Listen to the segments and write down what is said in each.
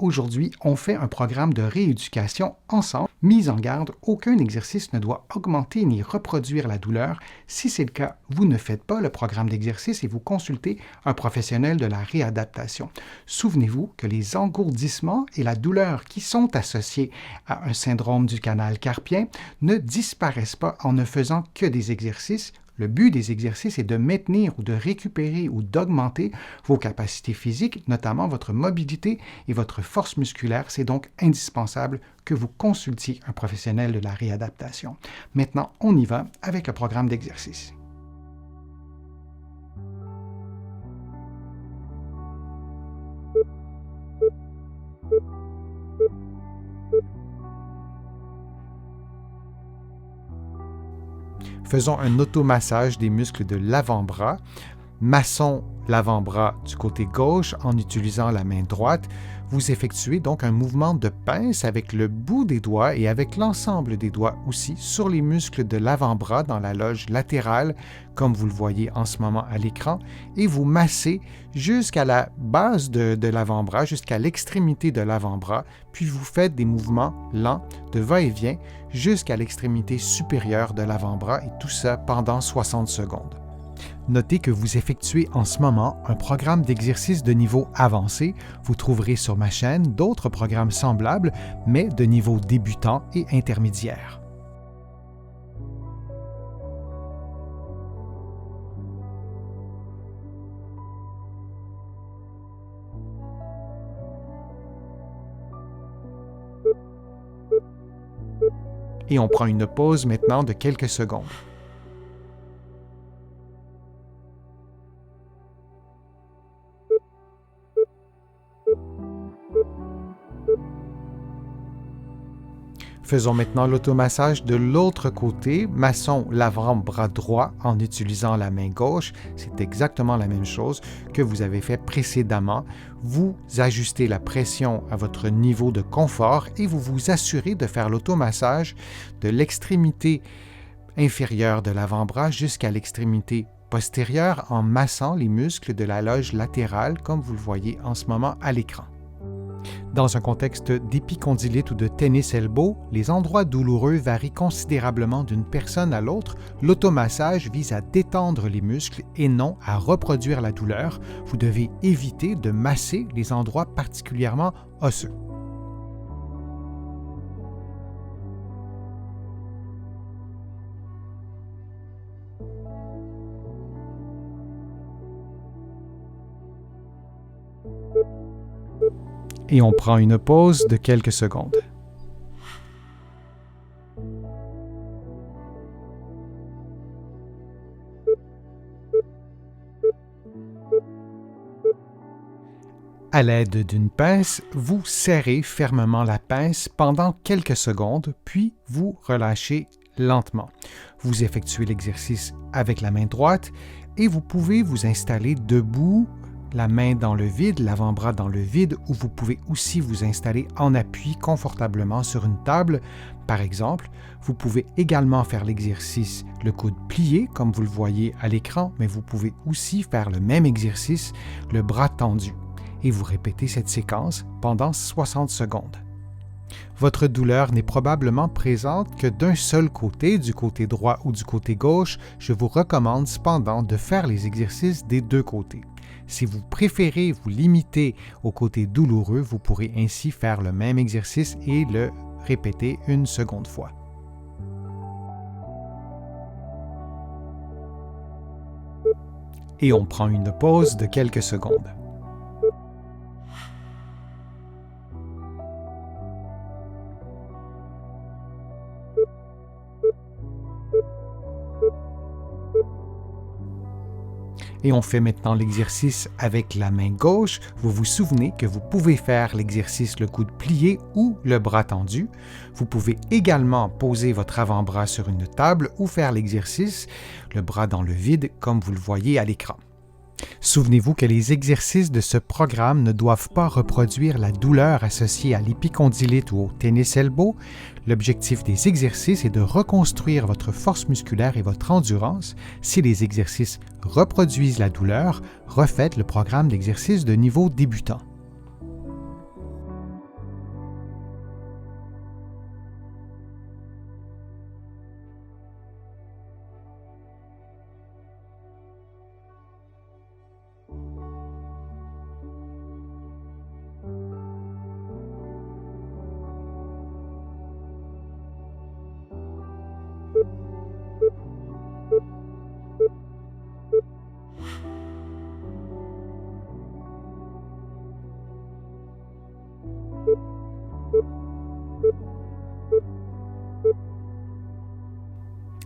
Aujourd'hui, on fait un programme de rééducation ensemble. Mise en garde, aucun exercice ne doit augmenter ni reproduire la douleur. Si c'est le cas, vous ne faites pas le programme d'exercice et vous consultez un professionnel de la réadaptation. Souvenez-vous que les engourdissements et la douleur qui sont associés à un syndrome du canal carpien ne disparaissent pas en ne faisant que des exercices. Le but des exercices est de maintenir ou de récupérer ou d'augmenter vos capacités physiques, notamment votre mobilité et votre force musculaire. C'est donc indispensable que vous consultiez un professionnel de la réadaptation. Maintenant, on y va avec le programme d'exercice. Faisons un automassage des muscles de l'avant-bras. Massons l'avant-bras du côté gauche en utilisant la main droite. Vous effectuez donc un mouvement de pince avec le bout des doigts et avec l'ensemble des doigts aussi sur les muscles de l'avant-bras dans la loge latérale, comme vous le voyez en ce moment à l'écran, et vous massez jusqu'à la base de l'avant-bras, jusqu'à l'extrémité de l'avant-bras, puis vous faites des mouvements lents de va-et-vient jusqu'à l'extrémité supérieure de l'avant-bras, et tout ça pendant 60 secondes. Notez que vous effectuez en ce moment un programme d'exercice de niveau avancé. Vous trouverez sur ma chaîne d'autres programmes semblables, mais de niveau débutant et intermédiaire. Et on prend une pause maintenant de quelques secondes. Faisons maintenant l'automassage de l'autre côté. Massons l'avant-bras droit en utilisant la main gauche. C'est exactement la même chose que vous avez fait précédemment. Vous ajustez la pression à votre niveau de confort et vous vous assurez de faire l'automassage de l'extrémité inférieure de l'avant-bras jusqu'à l'extrémité postérieure en massant les muscles de la loge latérale comme vous le voyez en ce moment à l'écran. Dans un contexte d'épicondylite ou de tennis elbow, les endroits douloureux varient considérablement d'une personne à l'autre. L'automassage vise à détendre les muscles et non à reproduire la douleur. Vous devez éviter de masser les endroits particulièrement osseux. Et on prend une pause de quelques secondes. À l'aide d'une pince, vous serrez fermement la pince pendant quelques secondes, puis vous relâchez lentement. Vous effectuez l'exercice avec la main droite et vous pouvez vous installer debout, la main dans le vide, l'avant-bras dans le vide, ou vous pouvez aussi vous installer en appui confortablement sur une table. Par exemple, vous pouvez également faire l'exercice le coude plié, comme vous le voyez à l'écran, mais vous pouvez aussi faire le même exercice, le bras tendu. Et vous répétez cette séquence pendant 60 secondes. Votre douleur n'est probablement présente que d'un seul côté, du côté droit ou du côté gauche. Je vous recommande cependant de faire les exercices des deux côtés. Si vous préférez vous limiter au côté douloureux, vous pourrez ainsi faire le même exercice et le répéter une seconde fois. Et on prend une pause de quelques secondes. Et on fait maintenant l'exercice avec la main gauche. Vous vous souvenez que vous pouvez faire l'exercice le coude plié ou le bras tendu. Vous pouvez également poser votre avant-bras sur une table ou faire l'exercice le bras dans le vide comme vous le voyez à l'écran. Souvenez-vous que les exercices de ce programme ne doivent pas reproduire la douleur associée à l'épicondylite ou au tennis elbow. L'objectif des exercices est de reconstruire votre force musculaire et votre endurance. Si les exercices reproduisent la douleur, refaites le programme d'exercice de niveau débutant.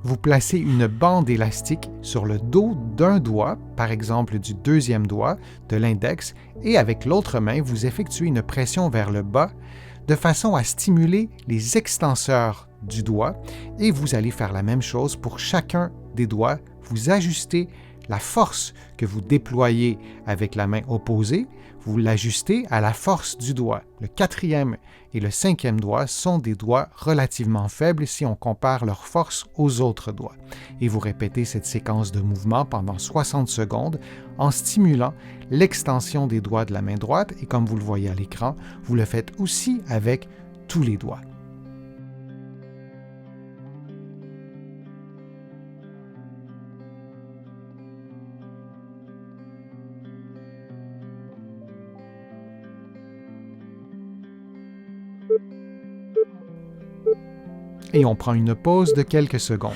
Vous placez une bande élastique sur le dos d'un doigt, par exemple du deuxième doigt, de l'index, et avec l'autre main, vous effectuez une pression vers le bas de façon à stimuler les extenseurs du doigt et vous allez faire la même chose pour chacun des doigts. Vous ajustez la force que vous déployez avec la main opposée, vous l'ajustez à la force du doigt. Le quatrième et le cinquième doigt sont des doigts relativement faibles si on compare leur force aux autres doigts. Et vous répétez cette séquence de mouvements pendant 60 secondes en stimulant l'extension des doigts de la main droite et comme vous le voyez à l'écran, vous le faites aussi avec tous les doigts. Et on prend une pause de quelques secondes.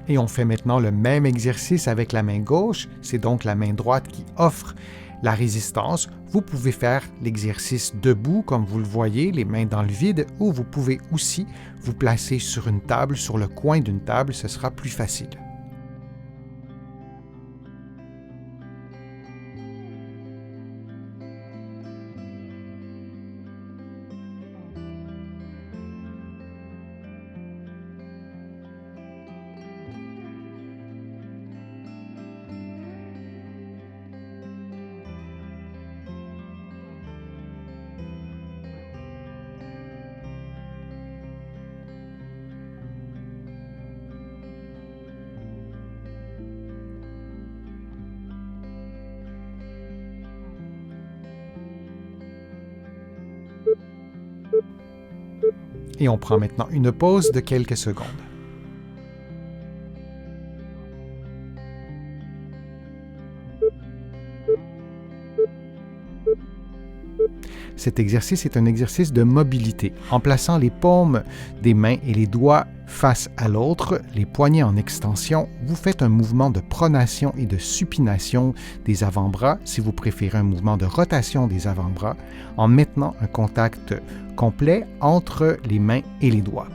Et on fait maintenant le même exercice avec la main gauche, c'est donc la main droite qui offre la résistance. Vous pouvez faire l'exercice debout, comme vous le voyez, les mains dans le vide, ou vous pouvez aussi vous placer sur une table, sur le coin d'une table, ce sera plus facile. Et on prend maintenant une pause de quelques secondes. Cet exercice est un exercice de mobilité. En plaçant les paumes des mains et les doigts face à l'autre, les poignets en extension, vous faites un mouvement de pronation et de supination des avant-bras, si vous préférez un mouvement de rotation des avant-bras, en maintenant un contact complet entre les mains et les doigts.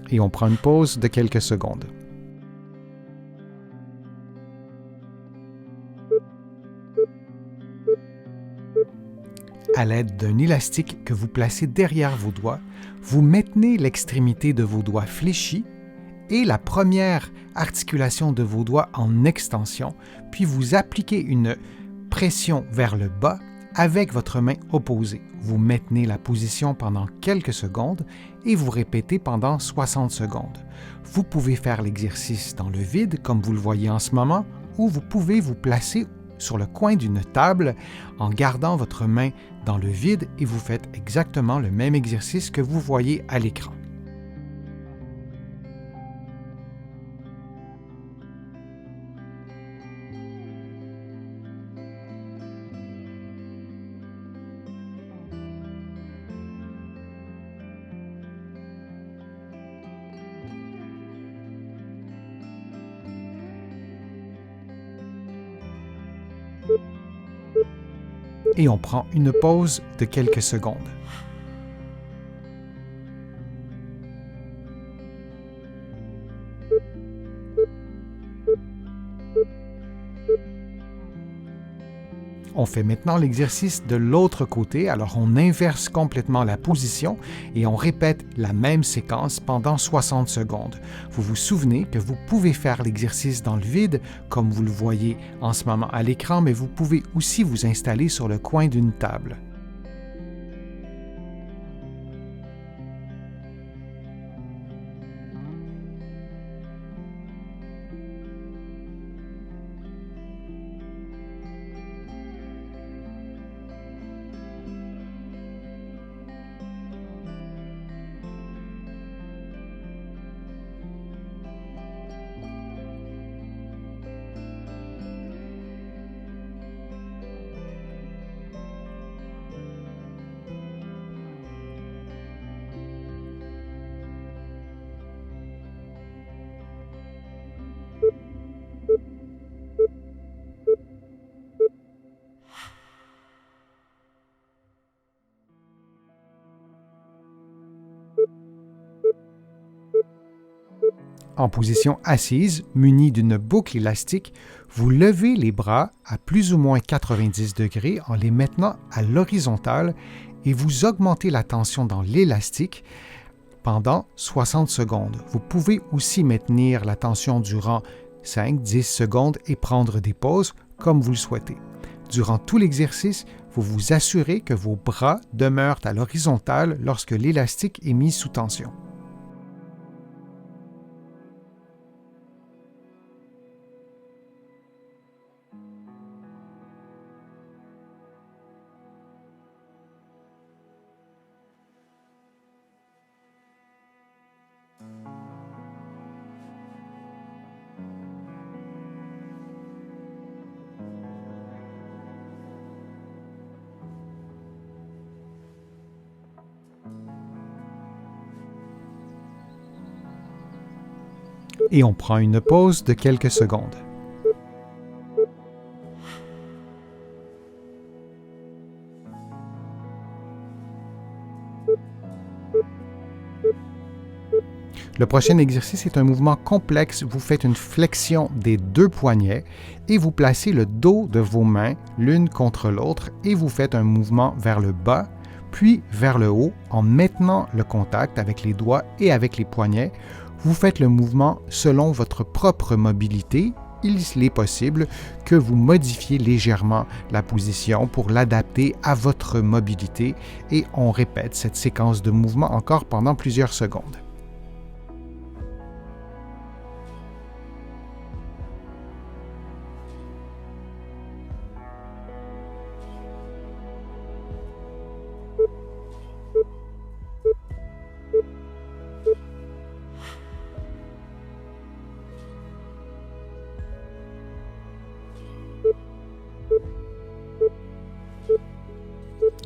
Et on prend une pause de quelques secondes. À l'aide d'un élastique que vous placez derrière vos doigts, vous maintenez l'extrémité de vos doigts fléchie et la première articulation de vos doigts en extension, puis vous appliquez une pression vers le bas avec votre main opposée. Vous maintenez la position pendant quelques secondes et vous répétez pendant 60 secondes. Vous pouvez faire l'exercice dans le vide, comme vous le voyez en ce moment, ou vous pouvez vous placer sur le coin d'une table en gardant votre main dans le vide et vous faites exactement le même exercice que vous voyez à l'écran. Et on prend une pause de quelques secondes. On fait maintenant l'exercice de l'autre côté, alors on inverse complètement la position et on répète la même séquence pendant 60 secondes. Vous vous souvenez que vous pouvez faire l'exercice dans le vide, comme vous le voyez en ce moment à l'écran, mais vous pouvez aussi vous installer sur le coin d'une table. En position assise, muni d'une boucle élastique, vous levez les bras à plus ou moins 90 degrés en les maintenant à l'horizontale et vous augmentez la tension dans l'élastique pendant 60 secondes. Vous pouvez aussi maintenir la tension durant 5-10 secondes et prendre des pauses comme vous le souhaitez. Durant tout l'exercice, vous vous assurez que vos bras demeurent à l'horizontale lorsque l'élastique est mis sous tension. Et on prend une pause de quelques secondes. Le prochain exercice est un mouvement complexe. Vous faites une flexion des deux poignets et vous placez le dos de vos mains l'une contre l'autre et vous faites un mouvement vers le bas, puis vers le haut en maintenant le contact avec les doigts et avec les poignets. Vous faites le mouvement selon votre propre mobilité. Il est possible que vous modifiez légèrement la position pour l'adapter à votre mobilité et on répète cette séquence de mouvement encore pendant plusieurs secondes.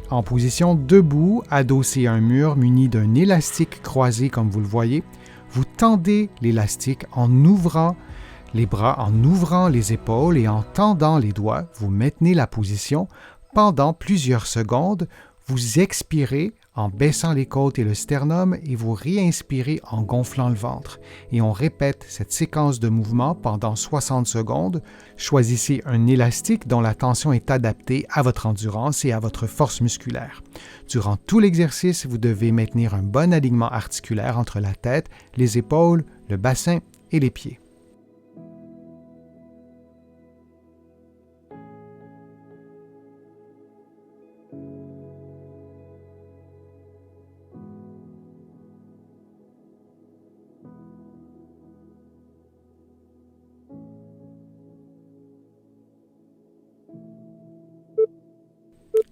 En position debout, adossé à un mur muni d'un élastique croisé comme vous le voyez, vous tendez l'élastique en ouvrant les bras, en ouvrant les épaules et en tendant les doigts. Vous maintenez la position pendant plusieurs secondes. Vous expirez en baissant les côtes et le sternum et vous réinspirez en gonflant le ventre. Et on répète cette séquence de mouvements pendant 60 secondes. Choisissez un élastique dont la tension est adaptée à votre endurance et à votre force musculaire. Durant tout l'exercice, vous devez maintenir un bon alignement articulaire entre la tête, les épaules, le bassin et les pieds.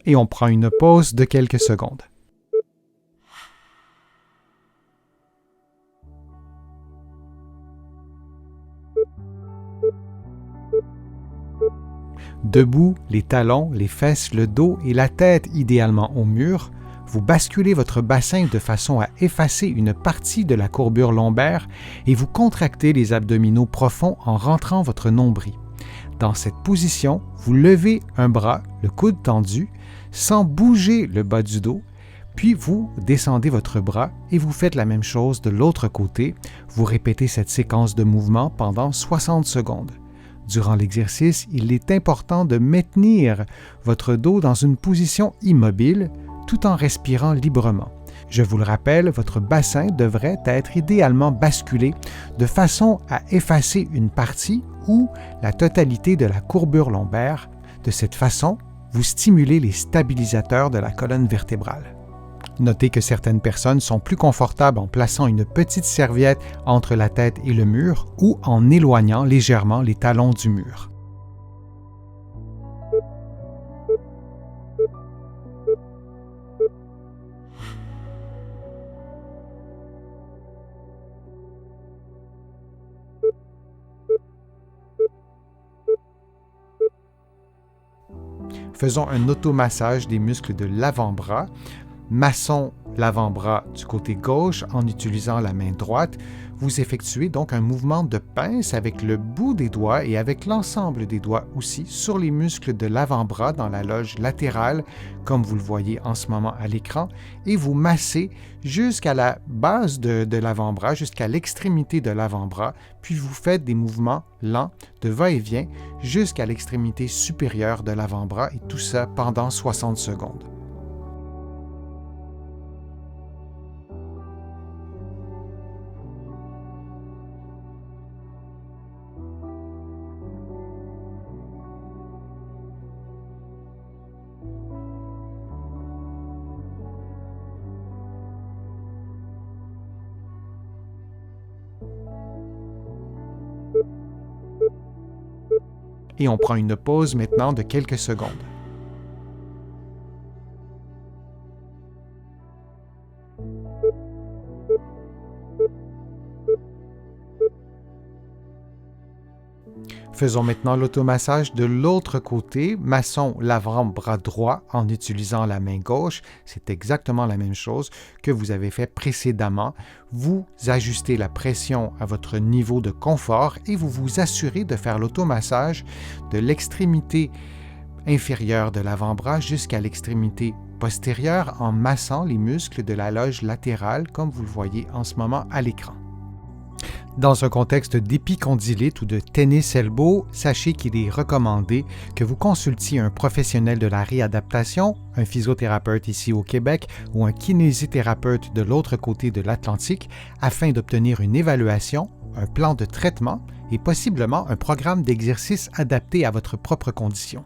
Et on prend une pause de quelques secondes. Debout, les talons, les fesses, le dos et la tête idéalement au mur, vous basculez votre bassin de façon à effacer une partie de la courbure lombaire et vous contractez les abdominaux profonds en rentrant votre nombril. Dans cette position, vous levez un bras, le coude tendu, sans bouger le bas du dos, puis vous descendez votre bras et vous faites la même chose de l'autre côté. Vous répétez cette séquence de mouvements pendant 60 secondes. Durant l'exercice, il est important de maintenir votre dos dans une position immobile tout en respirant librement. Je vous le rappelle, votre bassin devrait être idéalement basculé de façon à effacer une partie ou la totalité de la courbure lombaire. De cette façon, vous stimulez les stabilisateurs de la colonne vertébrale. Notez que certaines personnes sont plus confortables en plaçant une petite serviette entre la tête et le mur ou en éloignant légèrement les talons du mur. Faisons un automassage des muscles de l'avant-bras. Massons l'avant-bras du côté gauche en utilisant la main droite. Vous effectuez donc un mouvement de pince avec le bout des doigts et avec l'ensemble des doigts aussi sur les muscles de l'avant-bras dans la loge latérale, comme vous le voyez en ce moment à l'écran, et vous massez jusqu'à la base de l'avant-bras, jusqu'à l'extrémité de l'avant-bras, puis vous faites des mouvements lents de va-et-vient jusqu'à l'extrémité supérieure de l'avant-bras et tout ça pendant 60 secondes. Et on prend une pause maintenant de quelques secondes. Faisons maintenant l'automassage de l'autre côté. Massons l'avant-bras droit en utilisant la main gauche. C'est exactement la même chose que vous avez fait précédemment. Vous ajustez la pression à votre niveau de confort et vous vous assurez de faire l'automassage de l'extrémité inférieure de l'avant-bras jusqu'à l'extrémité postérieure en massant les muscles de la loge latérale comme vous le voyez en ce moment à l'écran. Dans un contexte d'épicondylite ou de tennis elbow, sachez qu'il est recommandé que vous consultiez un professionnel de la réadaptation, un physiothérapeute ici au Québec ou un kinésithérapeute de l'autre côté de l'Atlantique afin d'obtenir une évaluation, un plan de traitement et possiblement un programme d'exercice adapté à votre propre condition.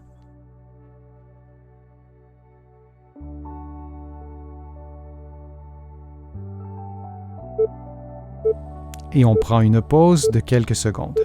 Et on prend une pause de quelques secondes.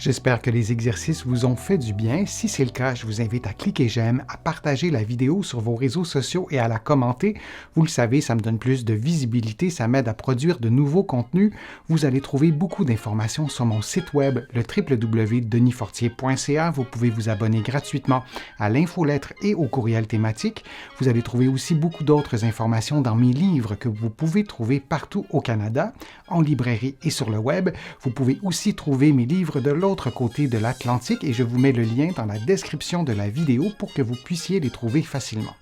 J'espère que les exercices vous ont fait du bien. Si c'est le cas, je vous invite à cliquer j'aime, à partager la vidéo sur vos réseaux sociaux et à la commenter. Vous le savez, ça me donne plus de visibilité, ça m'aide à produire de nouveaux contenus. Vous allez trouver beaucoup d'informations sur mon site web, le www.denisfortier.ca. Vous pouvez vous abonner gratuitement à l'infolettre et au courriel thématique. Vous allez trouver aussi beaucoup d'autres informations dans mes livres que vous pouvez trouver partout au Canada, en librairie et sur le web. Vous pouvez aussi trouver mes livres de l'autre côté de l'Atlantique et je vous mets le lien dans la description de la vidéo pour que vous puissiez les trouver facilement.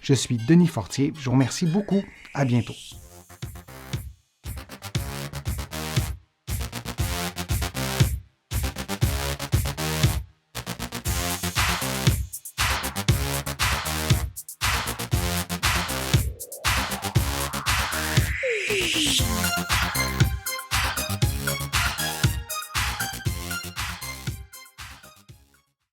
Je suis Denis Fortier, je vous remercie beaucoup, à bientôt.